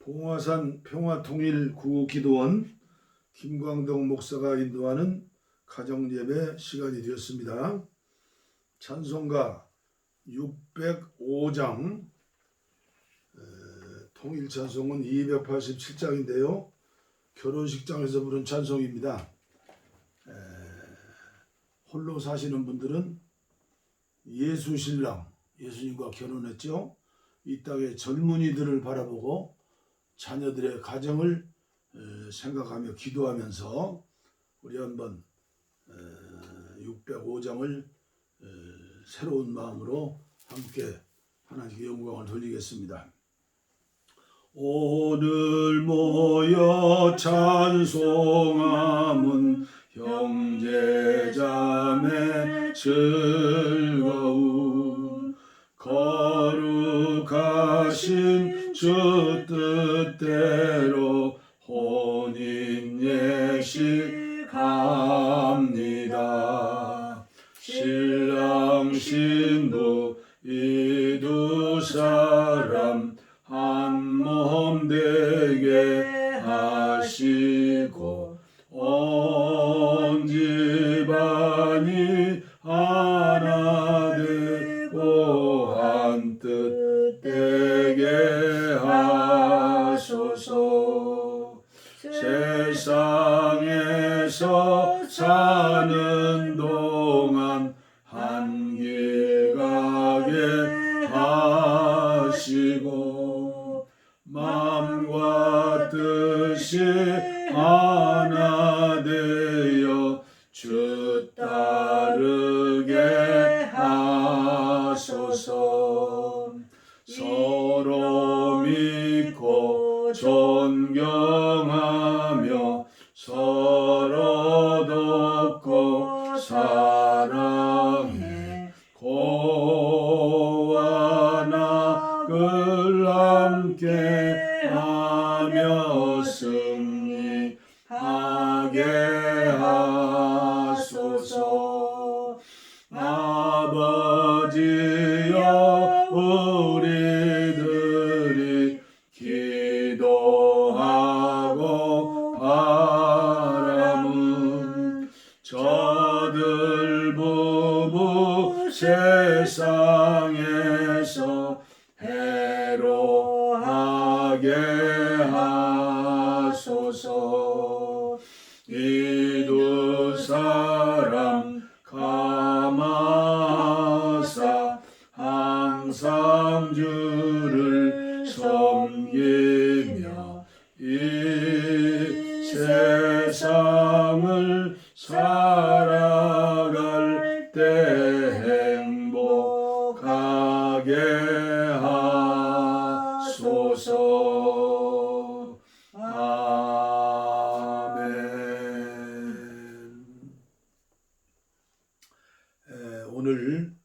봉화산 평화통일구기도원 김광덕 목사가 인도하는 가정예배 시간이 되었습니다. 찬송가 605장, 통일찬송은 287장인데요. 결혼식장에서 부른 찬송입니다. 홀로 사시는 분들은 예수신랑, 예수님과 결혼했죠. 이 땅의 젊은이들을 바라보고 자녀들의 가정을 생각하며 기도하면서 우리 한번 605장을 새로운 마음으로 함께 하나님께 영광을 돌리겠습니다. 오늘 모여 찬송함은 형제자매 즐거움 거룩하신 주 뜻대로 혼인 예식합니다. 신랑 신부 이 두 사람 한 몸 되게 하시고 온 집안이 하나 되고 한 뜻 되게 하소서. 세상에서 사는 동안 한 길 가게 하시고 마음과 뜻이 하나 되어 주 따르게 하소서. 서로 믿고 존경하며 서로 돕고 사랑해 고와 낙을 함께 하며 승리하게 하소서. 아버지여 우리들이 기도하고 바람은 저들 부부 세상에서 해로하게 하소서. 이 두 사람 감하사 항상 주를 섬기며 이 세상을 살아갈 때 행복하게 하소서. 아멘. 오늘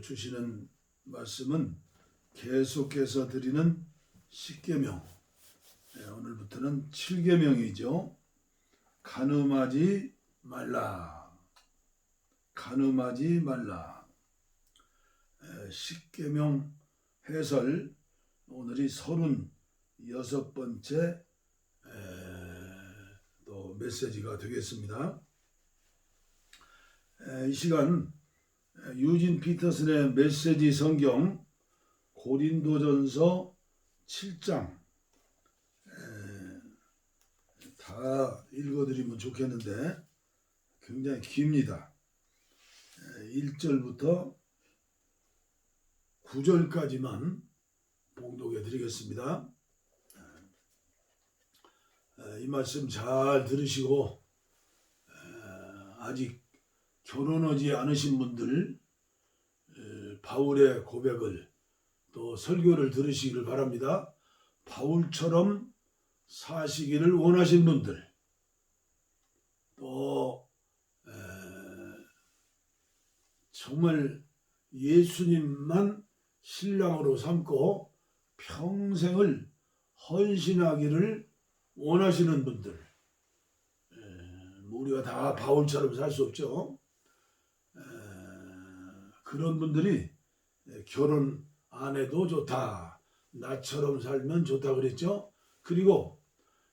주시는 말씀은 계속해서 드리는 10계명, 오늘부터는 7계명이죠. 간음하지 말라. 간음하지 말라. 10계명 해설, 오늘이 36번째 또 메시지가 되겠습니다. 이 시간 유진 피터슨의 메시지 성경 고린도전서 7장 다 읽어드리면 좋겠는데 굉장히 깁니다. 1절부터 9절까지만 봉독해 드리겠습니다. 이 말씀 잘 들으시고 아직 결혼하지 않으신 분들 바울의 고백을 또 설교를 들으시기를 바랍니다. 바울처럼 사시기를 원하신 분들, 또 정말 예수님만 신랑으로 삼고 평생을 헌신하기를 원하시는 분들, 우리가 다 바울처럼 살 수 없죠. 그런 분들이 결혼 안 해도 좋다, 나처럼 살면 좋다 그랬죠. 그리고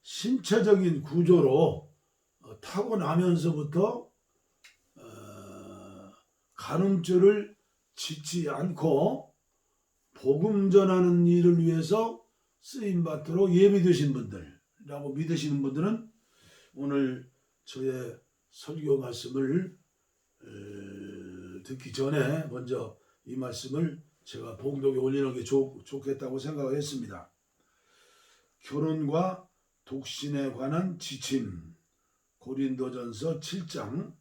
신체적인 구조로 타고나면서부터 간음죄를 짓지 않고 복음 전하는 일을 위해서 쓰임받도록 예비되신 분들이라고 믿으시는 분들은 오늘 저의 설교 말씀을 듣기 전에 먼저 이 말씀을 제가 봉독에 올리는 게 좋겠다고 생각을 했습니다. 결혼과 독신에 관한 지침, 고린도전서 7장.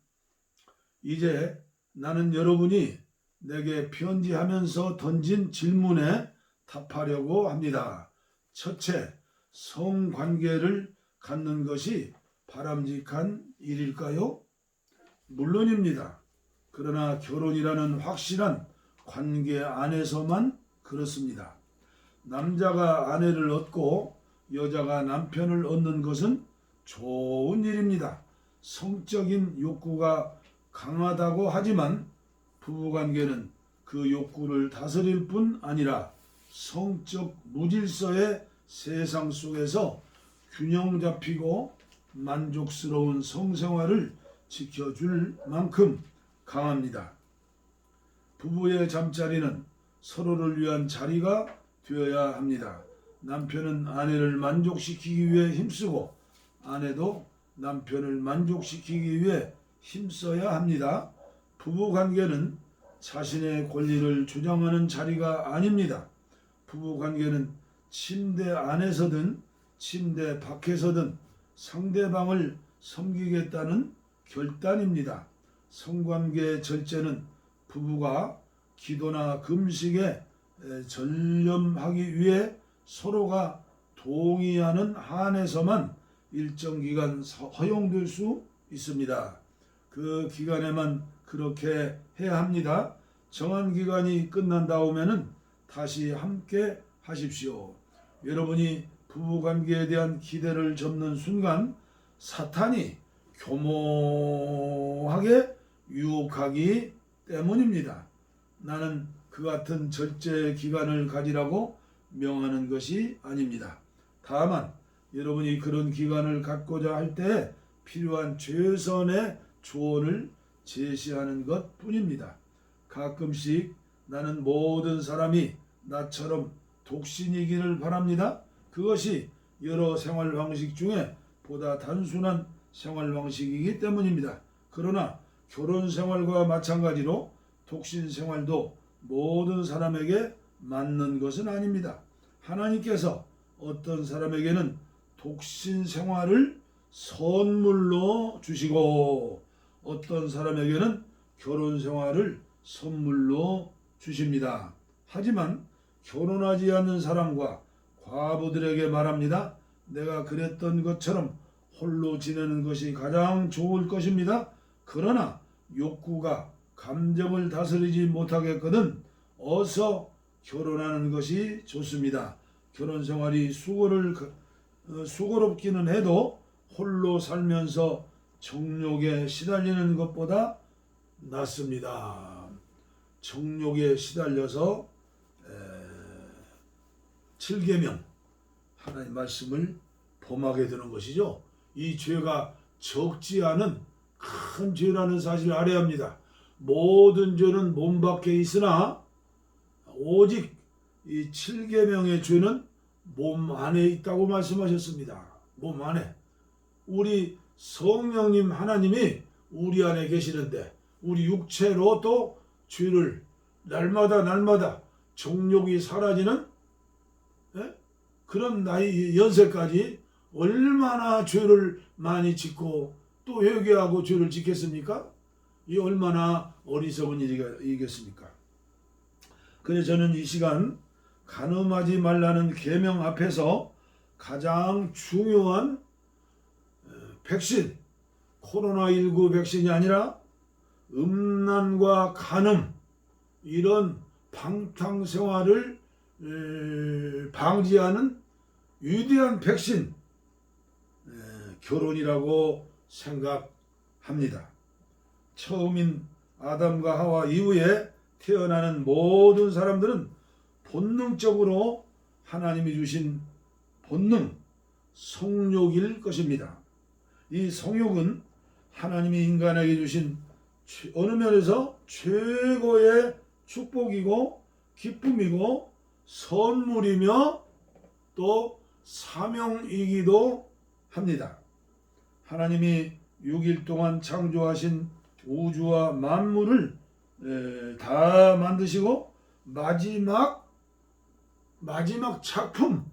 이제 나는 여러분이 내게 편지하면서 던진 질문에 답하려고 합니다. 첫째, 성관계를 갖는 것이 바람직한 일일까요? 물론입니다. 그러나 결혼이라는 확실한 관계 안에서만 그렇습니다. 남자가 아내를 얻고 여자가 남편을 얻는 것은 좋은 일입니다. 성적인 욕구가 강하다고 하지만 부부관계는 그 욕구를 다스릴 뿐 아니라 성적 무질서의 세상 속에서 균형 잡히고 만족스러운 성생활을 지켜줄 만큼 강합니다. 부부의 잠자리는 서로를 위한 자리가 되어야 합니다. 남편은 아내를 만족시키기 위해 힘쓰고 아내도 남편을 만족시키기 위해 힘써야 합니다. 부부관계는 자신의 권리를 주장하는 자리가 아닙니다. 부부관계는 침대 안에서든 침대 밖에서든 상대방을 섬기겠다는 결단입니다. 성관계 절제는 부부가 기도나 금식에 전념하기 위해 서로가 동의하는 한에서만 일정 기간 허용될 수 있습니다. 그 기간에만 그렇게 해야 합니다. 정한 기간이 끝난 다음에는 다시 함께 하십시오. 여러분이 부부관계에 대한 기대를 접는 순간 사탄이 교모하게 유혹하기 때문입니다. 나는 그 같은 절제 기간을 가지라고 명하는 것이 아닙니다. 다만 여러분이 그런 기간을 갖고자 할 때 필요한 최선의 조언을 제시하는 것 뿐입니다. 가끔씩 나는 모든 사람이 나처럼 독신이기를 바랍니다. 그것이 여러 생활 방식 중에 보다 단순한 생활 방식이기 때문입니다. 그러나 결혼 생활과 마찬가지로 독신 생활도 모든 사람에게 맞는 것은 아닙니다. 하나님께서 어떤 사람에게는 독신 생활을 선물로 주시고 어떤 사람에게는 결혼 생활을 선물로 주십니다. 하지만 결혼하지 않는 사람과 과부들에게 말합니다. 내가 그랬던 것처럼 홀로 지내는 것이 가장 좋을 것입니다. 그러나 욕구가 감정을 다스리지 못하겠거든 어서 결혼하는 것이 좋습니다. 결혼 생활이 수고롭기는 해도 홀로 살면서 정욕에 시달리는 것보다 낫습니다. 정욕에 시달려서 7계명 하나님 말씀을 범하게 되는 것이죠. 이 죄가 적지 않은 큰 죄라는 사실을 알아야 합니다. 모든 죄는 몸 밖에 있으나 오직 이 7계명의 죄는 몸 안에 있다고 말씀하셨습니다. 몸 안에. 우리 성령님 하나님이 우리 안에 계시는데 우리 육체로 또 죄를 날마다 정욕이 사라지는 그런 나이 연세까지 얼마나 죄를 많이 짓고 또 회개하고 죄를 짓겠습니까? 이 얼마나 어리석은 일이겠습니까? 그래서 저는 이 시간 간음하지 말라는 계명 앞에서 가장 중요한 백신, 코로나19 백신이 아니라 음란과 간음 이런 방탕생활을 방지하는 위대한 백신, 결혼이라고 생각합니다. 처음인 아담과 하와 이후에 태어나는 모든 사람들은 본능적으로 하나님이 주신 본능, 성욕일 것입니다. 이 성욕은 하나님이 인간에게 주신 어느 면에서 최고의 축복이고 기쁨이고 선물이며 또 사명이기도 합니다. 하나님이 6일 동안 창조하신 우주와 만물을 다 만드시고 마지막 작품,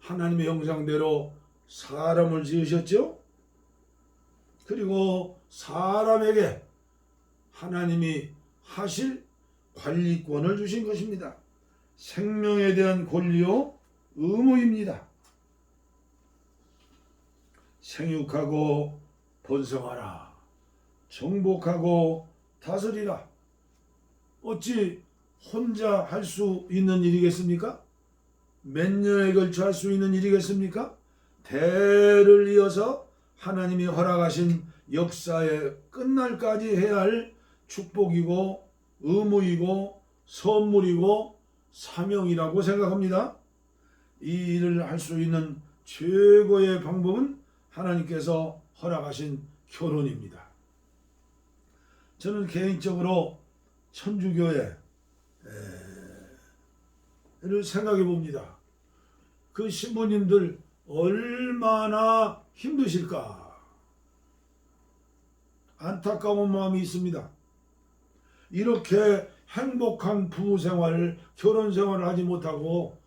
하나님의 형상대로 사람을 지으셨죠. 그리고 사람에게 하나님이 하실 관리권을 주신 것입니다. 생명에 대한 권리요 의무입니다. 생육하고 번성하라, 정복하고 다스리라. 어찌 혼자 할 수 있는 일이겠습니까? 몇 년에 걸쳐 할 수 있는 일이겠습니까? 대를 이어서 하나님이 허락하신 역사의 끝날까지 해야 할 축복이고 의무이고 선물이고 사명이라고 생각합니다. 이 일을 할 수 있는 최고의 방법은 하나님께서 허락하신 결혼입니다. 저는 개인적으로 천주교회를 생각해 봅니다. 그 신부님들 얼마나 힘드실까? 안타까운 마음이 있습니다. 이렇게 행복한 부부 생활을, 결혼 생활을 하지 못하고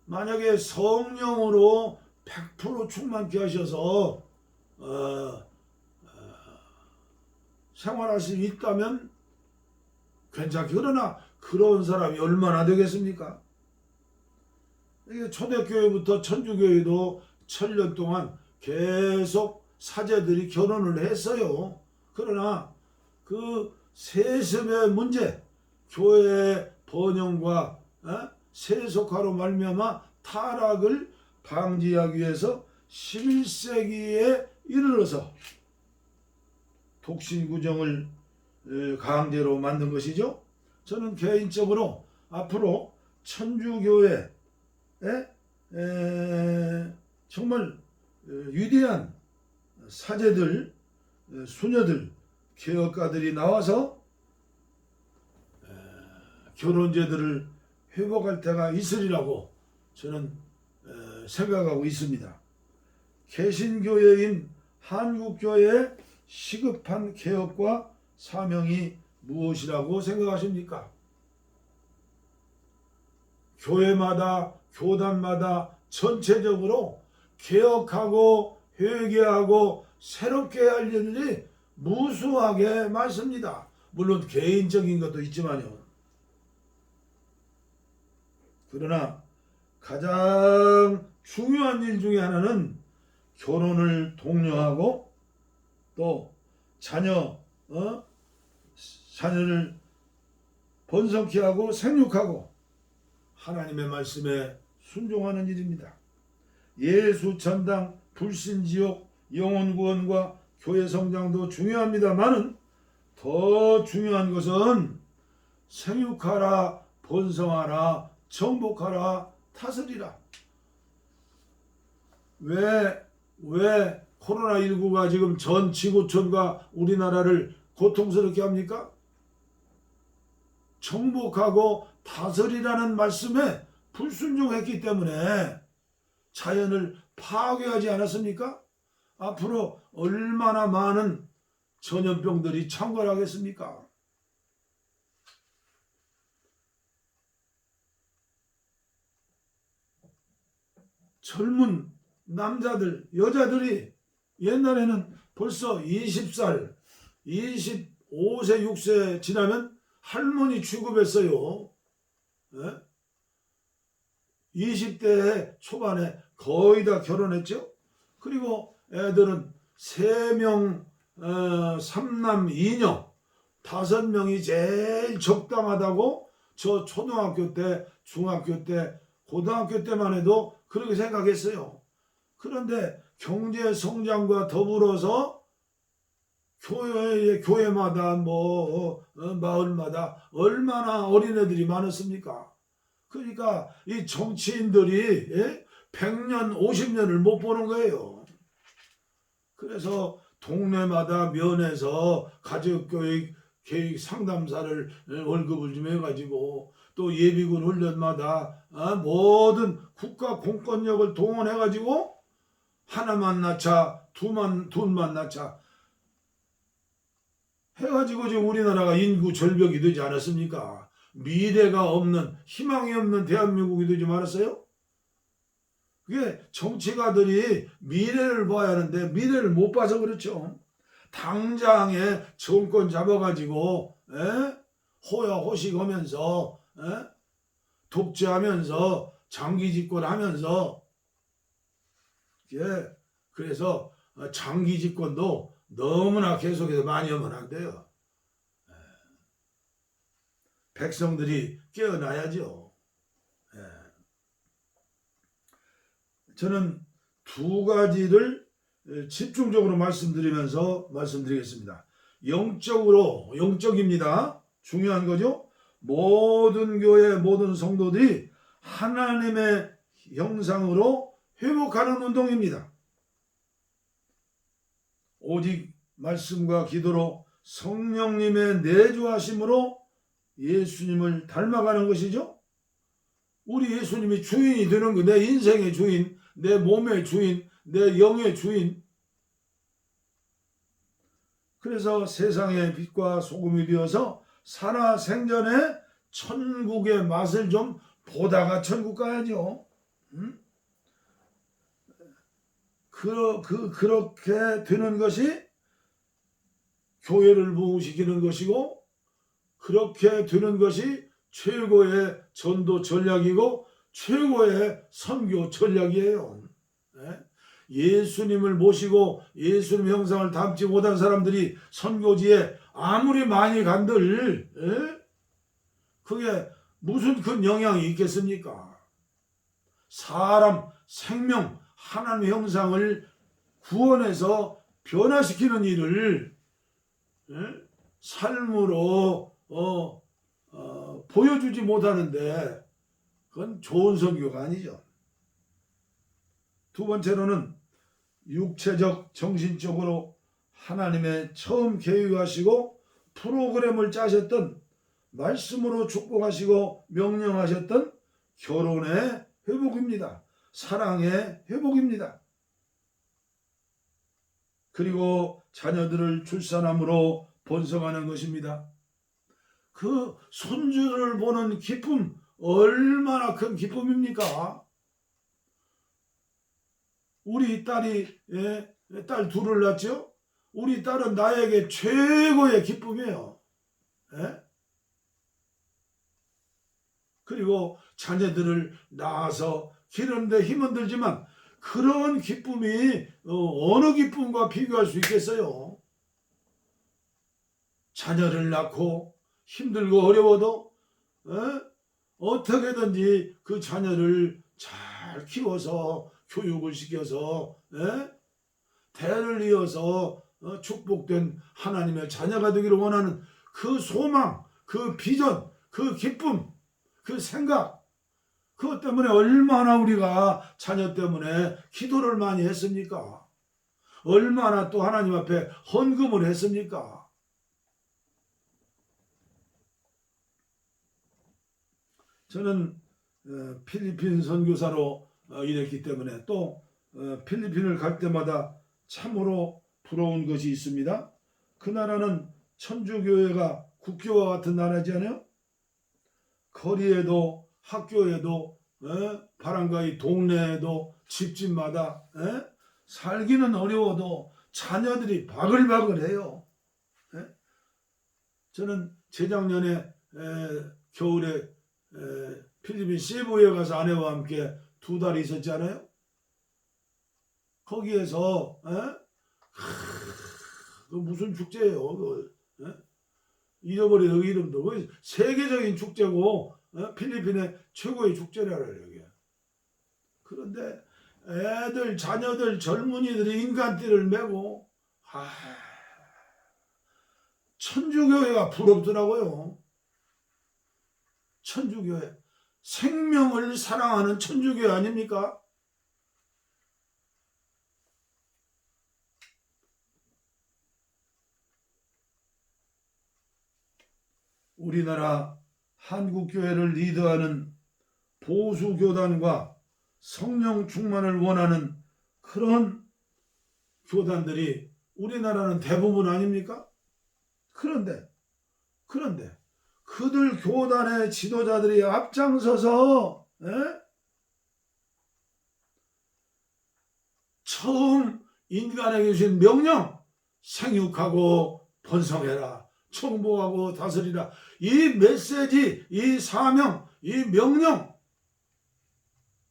만약에 성령으로 100% 충만케 하셔서 생활할 수 있다면 괜찮게, 그러나 그런 사람이 얼마나 되겠습니까? 이게 초대교회부터 천주교회도 1000년 동안 계속 사제들이 결혼을 했어요. 그러나 그 세습의 문제, 교회의 번영과 세속화로 말미암아 타락을 방지하기 위해서 11세기에 이르러서 독신구정을 강제로 만든 것이죠. 저는 개인적으로 앞으로 천주교회에 정말 위대한 사제들, 수녀들, 개혁가들이 나와서 결혼제도를 회복할 때가 있으리라고 저는 생각하고 있습니다. 개신교회인 한국교회의 시급한 개혁과 사명이 무엇이라고 생각하십니까? 교회마다, 교단마다 전체적으로 개혁하고 회개하고 새롭게 할 일이 무수하게 많습니다. 물론 개인적인 것도 있지만요. 그러나 가장 중요한 일 중에 하나는 결혼을 독려하고 또 자녀를 번성케 하고 생육하고 하나님의 말씀에 순종하는 일입니다. 예수 천당, 불신지옥, 영혼구원과 교회 성장도 중요합니다만은 더 중요한 것은 생육하라, 번성하라, 정복하라, 다스리라. 왜 코로나19가 지금 전 지구촌과 우리나라를 고통스럽게 합니까? 정복하고 다스리라는 말씀에 불순종했기 때문에 자연을 파괴하지 않았습니까? 앞으로 얼마나 많은 전염병들이 창궐하겠습니까? 젊은 남자들, 여자들이 옛날에는 벌써 20살, 25세, 6세 지나면 할머니 취급했어요. 20대 초반에 거의 다 결혼했죠. 그리고 애들은 3명, 3남 2녀, 5명이 제일 적당하다고 저 초등학교 때, 중학교 때, 고등학교 때만 해도 그렇게 생각했어요. 그런데 경제 성장과 더불어서 교회마다 마을마다 얼마나 어린애들이 많았습니까? 그러니까 이 정치인들이 100년, 50년을 못 보는 거예요. 그래서 동네마다 면에서 가족교육 계획 상담사를 월급을 좀 해가지고 또 예비군 훈련마다 모든 국가 공권력을 동원해가지고 하나만 낳자, 둘만 낳자 해가지고 지금 우리나라가 인구 절벽이 되지 않았습니까? 미래가 없는, 희망이 없는 대한민국이 되지 말았어요? 그게 정치가들이 미래를 봐야 하는데 미래를 못 봐서 그렇죠. 당장에 정권 잡아가지고 호야호식하면서 독재하면서 장기 집권하면서 그래서 장기 집권도 너무나 계속해서 많이 하면 안 돼요. 백성들이 깨어나야죠. 저는 두 가지를 집중적으로 말씀드리겠습니다. 영적입니다. 중요한 거죠. 모든 교회, 모든 성도들이 하나님의 형상으로 회복하는 운동입니다. 오직 말씀과 기도로 성령님의 내주하심으로 예수님을 닮아가는 것이죠. 우리 예수님이 주인이 되는 거, 내 인생의 주인, 내 몸의 주인, 내 영의 주인. 그래서 세상의 빛과 소금이 되어서 살아생전에 천국의 맛을 좀 보다가 천국 가야죠. 그렇게 되는 것이 교회를 부흥시키는 것이고, 그렇게 되는 것이 최고의 전도 전략이고 최고의 선교 전략이에요. 예수님을 모시고 예수님 형상을 닮지 못한 사람들이 선교지에 아무리 많이 간들 그게 무슨 큰 영향이 있겠습니까? 사람 생명 하나님의 형상을 구원해서 변화시키는 일을 삶으로 보여주지 못하는데 그건 좋은 선교가 아니죠. 두 번째로는 육체적, 정신적으로 하나님의 처음 계획하시고 프로그램을 짜셨던, 말씀으로 축복하시고 명령하셨던 결혼의 회복입니다. 사랑의 회복입니다. 그리고 자녀들을 출산함으로 번성하는 것입니다. 그 손주를 보는 기쁨, 얼마나 큰 기쁨입니까? 우리 딸이 딸 둘을 낳죠. 우리 딸은 나에게 최고의 기쁨이에요. 그리고 자녀들을 낳아서 기르는데 힘은 들지만 그런 기쁨이 어느 기쁨과 비교할 수 있겠어요? 자녀를 낳고 힘들고 어려워도 어떻게든지 그 자녀를 잘 키워서 교육을 시켜서 대를 이어서 축복된 하나님의 자녀가 되기를 원하는 그 소망, 그 비전, 그 기쁨, 그 생각, 그것 때문에 얼마나 우리가 자녀 때문에 기도를 많이 했습니까? 얼마나 또 하나님 앞에 헌금을 했습니까? 저는 필리핀 선교사로 일했기 때문에 또 필리핀을 갈 때마다 참으로 부러운 것이 있습니다. 그 나라는 천주교회가 국교와 같은 나라지 않아요? 거리에도 학교에도 바람가이 동네에도 집집마다 살기는 어려워도 자녀들이 바글바글해요. 저는 재작년에 겨울에 필리핀 세부에 가서 아내와 함께 2달 있었잖아요. 거기에서 그 무슨 축제예요? 잃어버린 그 이름도 세계적인 축제고 필리핀의 최고의 축제라요. 여기. 그런데 애들, 자녀들, 젊은이들이 인간띠를 메고 천주교회가 부럽더라고요. 천주교회, 생명을 사랑하는 천주교회 아닙니까? 우리나라 한국교회를 리드하는 보수교단과 성령 충만을 원하는 그런 교단들이 우리나라는 대부분 아닙니까? 그런데 그들 교단의 지도자들이 앞장서서 처음 인간에게 주신 명령, 생육하고 번성해라, 청복하고 다스리라, 이 메시지, 이 사명, 이 명령,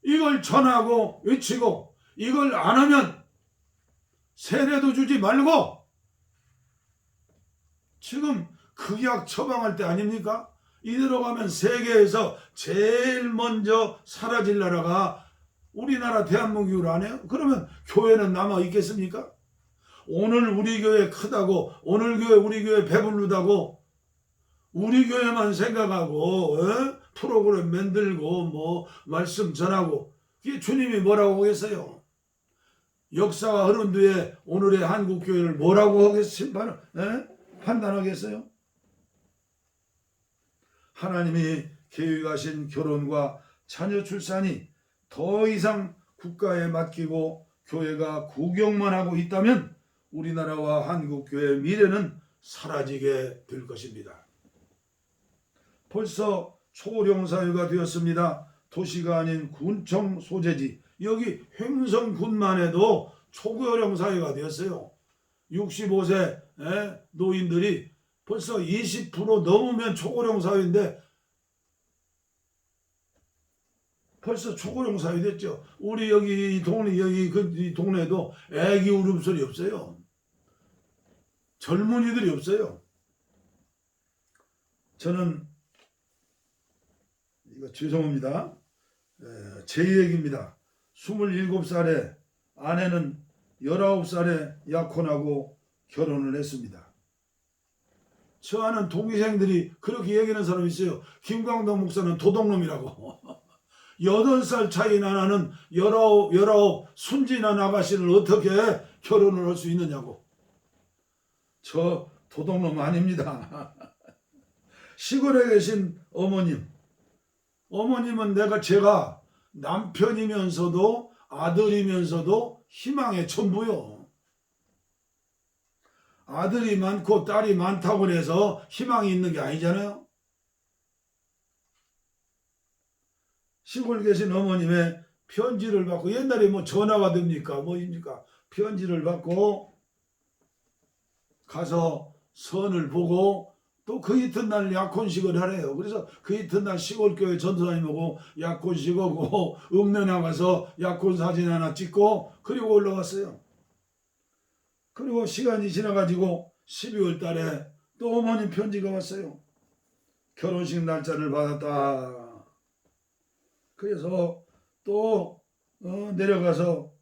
이걸 전하고 외치고 이걸 안 하면 세례도 주지 말고, 지금 극약 처방할 때 아닙니까? 이대로 가면 세계에서 제일 먼저 사라질 나라가 우리나라 대한민국을 안 해요? 그러면 교회는 남아 있겠습니까? 오늘 우리 교회 크다고, 오늘 교회 우리 교회 배부르다고 우리 교회만 생각하고 프로그램 만들고 뭐 말씀 전하고, 이게 주님이 뭐라고 하겠어요? 역사가 흐른 뒤에 오늘의 한국 교회를 뭐라고 하겠어요? 판단하겠어요? 하나님이 계획하신 결혼과 자녀 출산이 더 이상 국가에 맡기고 교회가 구경만 하고 있다면 우리나라와 한국교회의 미래는 사라지게 될 것입니다. 벌써 초고령 사회가 되었습니다. 도시가 아닌 군청 소재지, 여기 횡성군만 해도 초고령 사회가 되었어요. 65세 노인들이 벌써 20% 넘으면 초고령 사회인데 벌써 초고령 사회 됐죠. 우리 여기 동네, 여기 그 동네에도 애기 울음소리 없어요. 젊은이들이 없어요. 저는 이거 죄송합니다. 제 얘기입니다. 27살에 아내는 19살에 약혼하고 결혼을 했습니다. 저 아는 동기생들이 그렇게 얘기하는 사람이 있어요. 김광동 목사는 도둑놈이라고. 8살 차이 나는 19 순진한 아가씨를 어떻게 결혼을 할 수 있느냐고. 저 도둑놈 아닙니다. 시골에 계신 어머님은 제가 남편이면서도 아들이면서도 희망의 전부요. 아들이 많고 딸이 많다고 해서 희망이 있는 게 아니잖아요. 시골 계신 어머님의 편지를 받고, 옛날에 뭐 전화가 됩니까? 뭐입니까? 편지를 받고 가서 선을 보고 또 그 이튿날 약혼식을 하래요. 그래서 그 이튿날 시골교회 전도사님하고 약혼식하고 읍내 나가서 약혼 사진 하나 찍고 그리고 올라왔어요. 그리고 시간이 지나가지고 12월 달에 또 어머님 편지가 왔어요. 결혼식 날짜를 받았다. 그래서 또 내려가서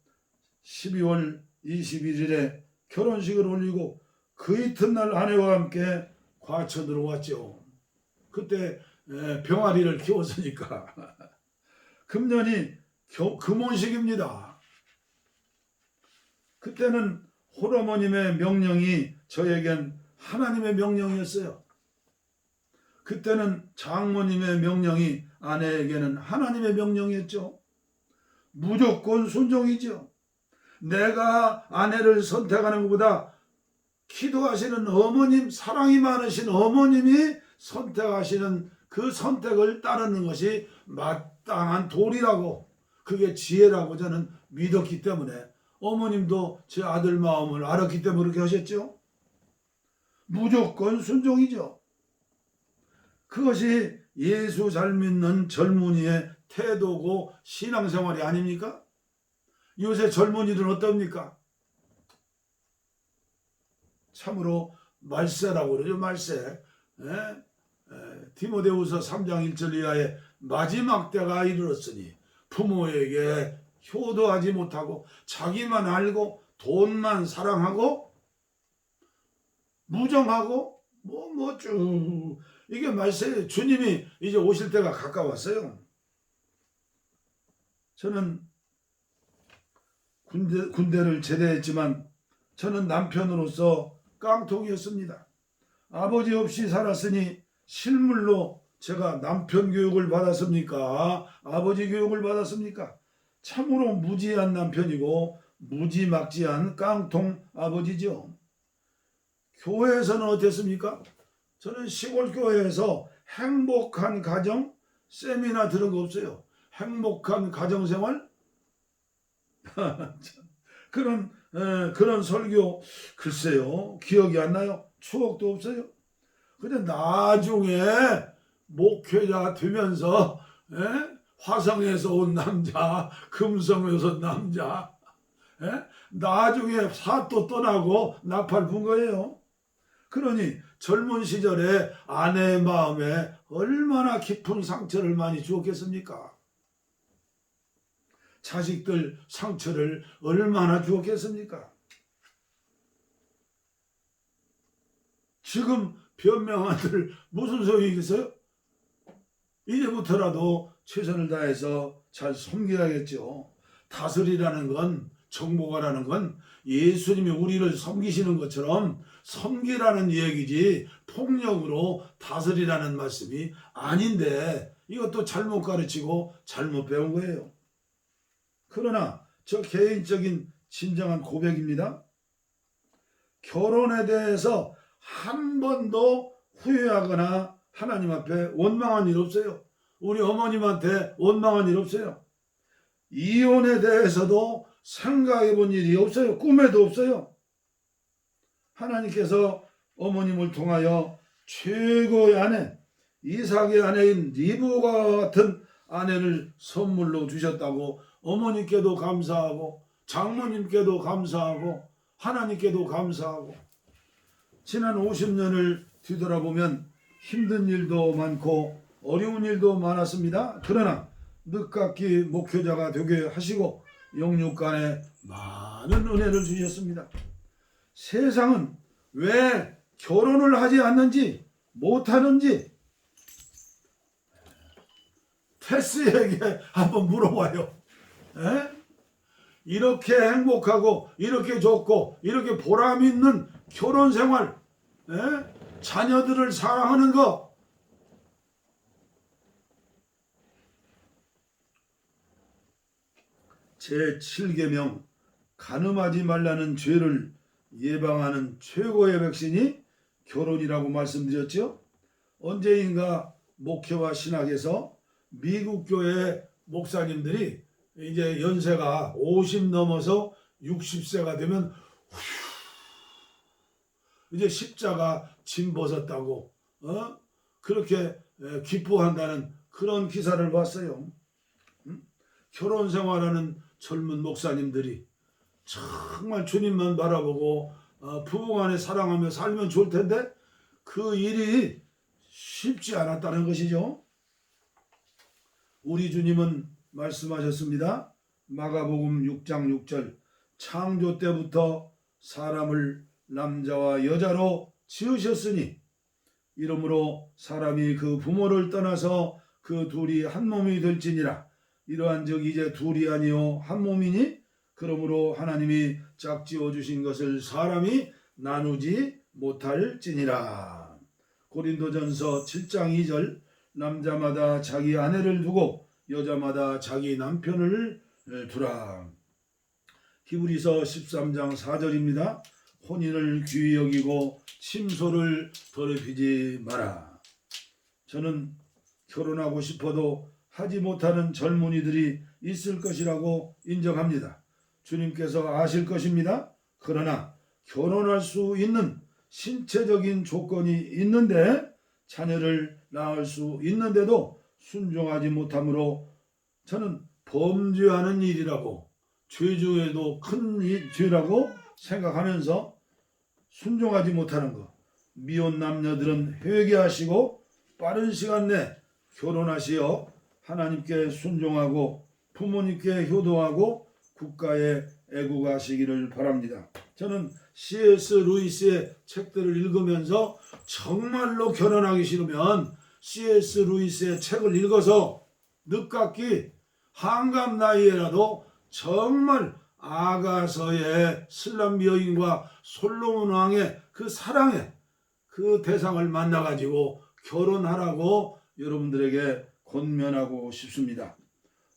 12월 21일에 결혼식을 올리고 그 이튿날 아내와 함께 과천으로 왔죠. 그때 병아리를 키웠으니까. 금년이 금혼식입니다. 그때는 홀어머님의 명령이 저에겐 하나님의 명령이었어요. 그때는 장모님의 명령이 아내에게는 하나님의 명령이었죠. 무조건 순종이죠. 내가 아내를 선택하는 것보다 기도하시는 어머님, 사랑이 많으신 어머님이 선택하시는 그 선택을 따르는 것이 마땅한 도리라고, 그게 지혜라고 저는 믿었기 때문에, 어머님도 제 아들 마음을 알았기 때문에 그렇게 하셨죠. 무조건 순종이죠. 그것이 예수 잘 믿는 젊은이의 태도고 신앙생활이 아닙니까? 요새 젊은이들은 어떻습니까? 참으로 말세라고 그러죠. 말세. 디모데후서 3장 1절 이하에 마지막 때가 이르렀으니 부모에게 효도하지 못하고 자기만 알고 돈만 사랑하고 무정하고 쭉 이게 말세예요. 주님이 이제 오실 때가 가까웠어요. 저는 군대를 제대했지만 저는 남편으로서 깡통이었습니다. 아버지 없이 살았으니 실물로 제가 남편 교육을 받았습니까? 아버지 교육을 받았습니까? 참으로 무지한 남편이고 무지막지한 깡통 아버지죠. 교회에서는 어땠습니까? 저는 시골 교회에서 행복한 가정 세미나 들은 거 없어요. 행복한 가정생활 그런 설교 글쎄요 기억이 안 나요. 추억도 없어요. 근데 나중에 목회자 되면서 화성에서 온 남자, 금성에서 온 남자, 나중에 사또 떠나고 나팔 분 거예요. 그러니 젊은 시절에 아내의 마음에 얼마나 깊은 상처를 많이 주었겠습니까? 자식들 상처를 얼마나 주었겠습니까? 지금 변명한들 무슨 소용이겠어요? 이제부터라도 최선을 다해서 잘 섬겨야겠죠. 다스리라는 건, 정복하라는 건 예수님이 우리를 섬기시는 것처럼 섬기라는 얘기지 폭력으로 다스리라는 말씀이 아닌데 이것도 잘못 가르치고 잘못 배운 거예요. 그러나 저 개인적인 진정한 고백입니다. 결혼에 대해서 한 번도 후회하거나 하나님 앞에 원망한 일 없어요. 우리 어머님한테 원망한 일 없어요. 이혼에 대해서도 생각해 본 일이 없어요. 꿈에도 없어요. 하나님께서 어머님을 통하여 최고의 아내, 이삭의 아내인 리브가 같은 아내를 선물로 주셨다고 어머님께도 감사하고 장모님께도 감사하고 하나님께도 감사하고 지난 50년을 뒤돌아보면 힘든 일도 많고 어려운 일도 많았습니다. 그러나 늦깎이 목회자가 되게 하시고 영육간에 많은 은혜를 주셨습니다. 세상은 왜 결혼을 하지 않는지 못하는지 테스에게 한번 물어봐요. 이렇게 행복하고 이렇게 좋고 이렇게 보람 있는 결혼 생활, 자녀들을 사랑하는 거 제7계명 간음하지 말라는 죄를 예방하는 최고의 백신이 결혼이라고 말씀드렸죠. 언제인가 목회와 신학에서 미국 교회 목사님들이 이제 연세가 50 넘어서 60세가 되면 이제 십자가 짐 벗었다고 그렇게 기뻐한다는 그런 기사를 봤어요. 결혼 생활하는 젊은 목사님들이 정말 주님만 바라보고 부부간에 사랑하며 살면 좋을 텐데 그 일이 쉽지 않았다는 것이죠. 우리 주님은 말씀하셨습니다. 마가복음 6장 6절 창조 때부터 사람을 남자와 여자로 지으셨으니 이러므로 사람이 그 부모를 떠나서 그 둘이 한 몸이 될지니라. 이러한즉 이제 둘이 아니요 한 몸이니 그러므로 하나님이 짝지어 주신 것을 사람이 나누지 못할지니라. 고린도전서 7장 2절 남자마다 자기 아내를 두고 여자마다 자기 남편을 두라. 히브리서 13장 4절입니다. 혼인을 귀히 여기고 침소를 더럽히지 마라. 저는 결혼하고 싶어도 하지 못하는 젊은이들이 있을 것이라고 인정합니다. 주님께서 아실 것입니다. 그러나 결혼할 수 있는 신체적인 조건이 있는데 자녀를 낳을 수 있는데도 순종하지 못함으로 저는 범죄하는 일이라고 죄 중에도 큰 죄라고 생각하면서 순종하지 못하는 것. 미혼 남녀들은 회개하시고 빠른 시간 내 결혼하시어 하나님께 순종하고 부모님께 효도하고 국가에 애국하시기를 바랍니다. 저는 C.S. 루이스의 책들을 읽으면서 정말로 결혼하기 싫으면 C.S. 루이스의 책을 읽어서 늦깎이 한갑 나이에라도 정말 아가서의 슬람 여인과 솔로몬 왕의 그 사랑의 그 대상을 만나가지고 결혼하라고 여러분들에게 권면하고 싶습니다.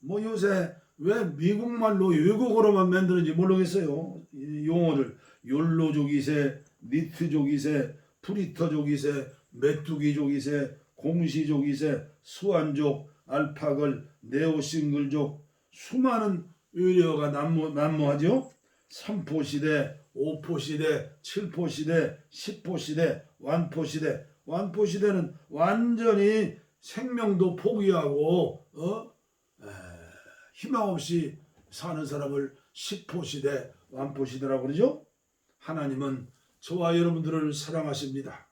뭐 요새 왜 미국말로 외국어로만 만드는지 모르겠어요. 이 용어를 욜로족 2세, 니트족 2세, 프리터족 2세, 메뚜기족 2세, 공시족 2세, 수완족, 알파글, 네오싱글족 수많은 의료가 난무하죠. 3포 시대, 5포 시대, 7포 시대, 10포 시대, 완포 시대. 완포 시대는 완전히 생명도 포기하고 희망 없이 사는 사람을 10포 시대, 완포 시대라고 그러죠. 하나님은 저와 여러분들을 사랑하십니다.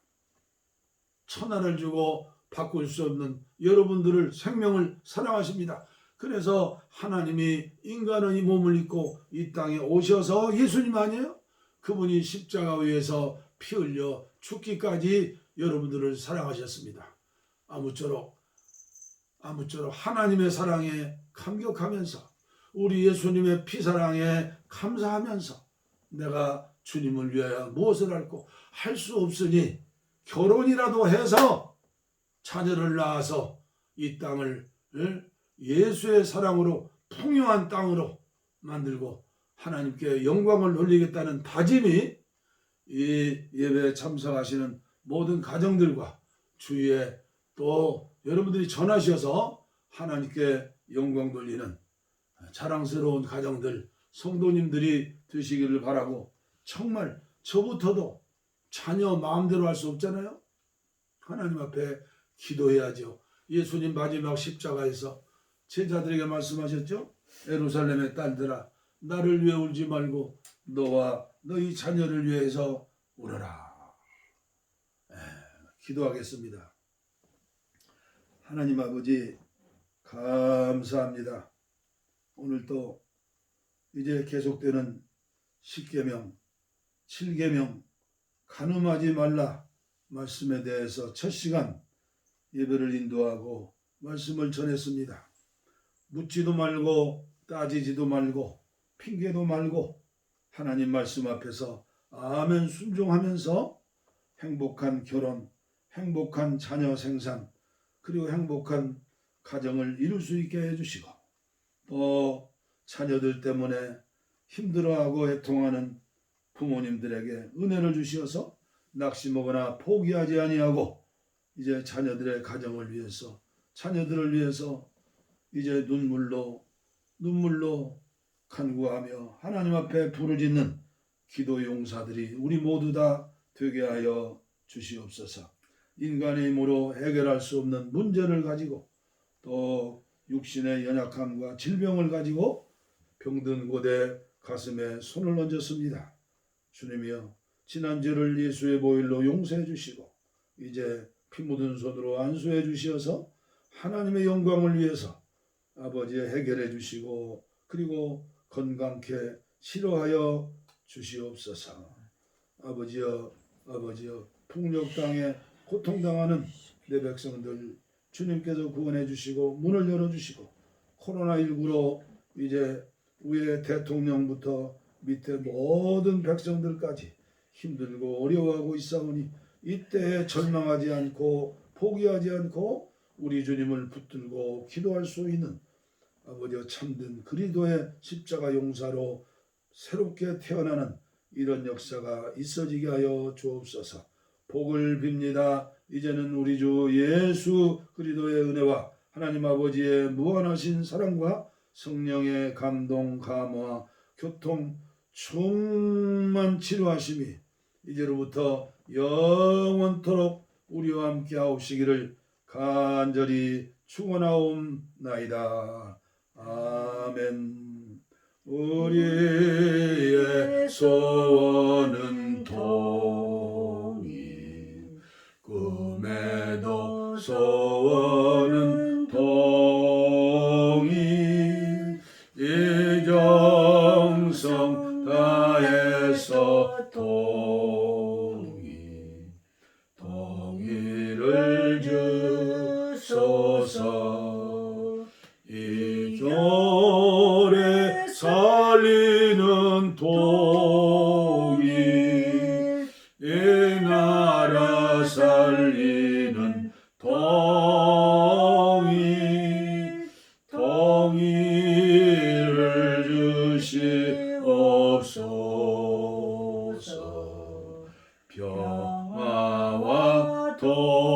천하를 주고 바꿀 수 없는 여러분들을 생명을 사랑하십니다. 그래서 하나님이 인간의 몸을 입고 이 땅에 오셔서 예수님 아니에요? 그분이 십자가 위에서 피 흘려 죽기까지 여러분들을 사랑하셨습니다. 아무쪼록 하나님의 사랑에 감격하면서 우리 예수님의 피사랑에 감사하면서 내가 주님을 위하여 무엇을 할고 할 수 없으니 결혼이라도 해서 자녀를 낳아서 이 땅을 예수의 사랑으로 풍요한 땅으로 만들고 하나님께 영광을 돌리겠다는 다짐이 이 예배에 참석하시는 모든 가정들과 주위에 또 여러분들이 전하셔서 하나님께 영광 돌리는 자랑스러운 가정들, 성도님들이 되시기를 바라고, 정말 저부터도 자녀 마음대로 할 수 없잖아요. 하나님 앞에 기도해야죠. 예수님 마지막 십자가에서 제자들에게 말씀하셨죠. 예루살렘의 딸들아, 나를 위해 울지 말고 너와 너희 자녀를 위해서 울어라. 기도하겠습니다. 하나님 아버지 감사합니다. 오늘 또 이제 계속되는 10계명, 7계명 간음하지 말라 말씀에 대해서 첫 시간 예배를 인도하고 말씀을 전했습니다. 묻지도 말고 따지지도 말고 핑계도 말고 하나님 말씀 앞에서 아멘 순종하면서 행복한 결혼, 행복한 자녀 생산, 그리고 행복한 가정을 이룰 수 있게 해주시고, 또 자녀들 때문에 힘들어하고 애통하는 부모님들에게 은혜를 주시어서 낙심하거나 포기하지 아니하고 이제 자녀들의 가정을 위해서, 자녀들을 위해서 이제 눈물로 간구하며 하나님 앞에 부르짖는 기도 용사들이 우리 모두 다 되게 하여 주시옵소서. 인간의 힘으로 해결할 수 없는 문제를 가지고 또 육신의 연약함과 질병을 가지고 병든 곳에 가슴에 손을 얹었습니다. 주님이여, 지난주를 예수의 보혈로 용서해 주시고 이제 피 묻은 손으로 안수해 주시어서 하나님의 영광을 위해서 아버지의 해결해 주시고 그리고 건강케 치료하여 주시옵소서. 아버지여 풍력 땅에 고통당하는 내 백성들 주님께서 구원해 주시고 문을 열어주시고, 코로나19로 이제 위에 대통령부터 밑에 모든 백성들까지 힘들고 어려워하고 있사오니 이때에 절망하지 않고 포기하지 않고 우리 주님을 붙들고 기도할 수 있는 아버지여 참된 그리스도의 십자가 용사로 새롭게 태어나는 이런 역사가 있어지게 하여 주옵소서. 복을 빕니다. 이제는 우리 주 예수 그리스도의 은혜와 하나님 아버지의 무한하신 사랑과 성령의 감동, 감화, 교통, 충만 치료하심이 이제로부터 영원토록 우리와 함께 하옵시기를 간절히 축원하옵나이다. 아멘. 우리의 소원은 동이, 꿈에도 소원은 동이, 이정성 다해서 동의를 주소서. 이 교례 살리는 동의, 이 나라 살리는 병이를 주시옵소서. 평화와 도